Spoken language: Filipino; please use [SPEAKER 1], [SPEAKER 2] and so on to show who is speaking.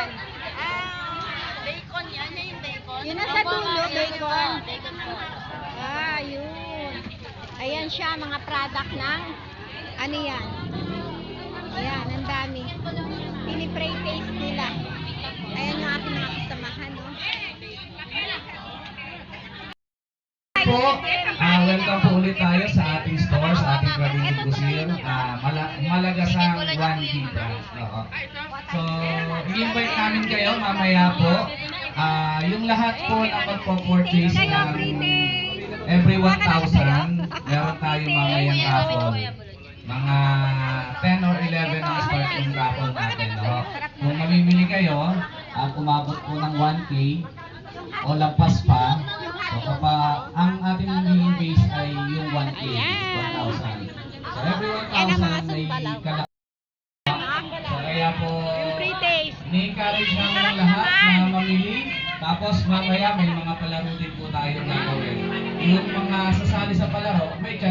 [SPEAKER 1] yan?
[SPEAKER 2] Bacon yan. Yan yung bacon.
[SPEAKER 1] Yun nasa dulo, bacon.
[SPEAKER 2] Bacon po.
[SPEAKER 1] Yun. Ayan siya, mga product ng, ano yan? Ayan, ang dami. Pinipray taste nila. Ayan yung ating mga kasamahan, no?
[SPEAKER 3] Po, welcome po ulit tayo sa ating store, sa ating Trading Kusir, Malagasang 1B branch. So, i-invite namin kayo mamaya po. Yung lahat po na magpo-purchase ng every 1,000, meron tayo mamayang raffle. Mga 10 or 11 ang start yung raffle natin. No? Kung mamimili kayo, umabot po ng 1K o lampas pa, so kapag ang ating magiging base ay yung 1K, 1,000. So every 1,000 may kalaki. So kaya po, ni-encourage namin ang lahat na mamili. Tapos mamaya may mga palaro din po tayo gagawin. Yung mga sasali sa palaro, may chance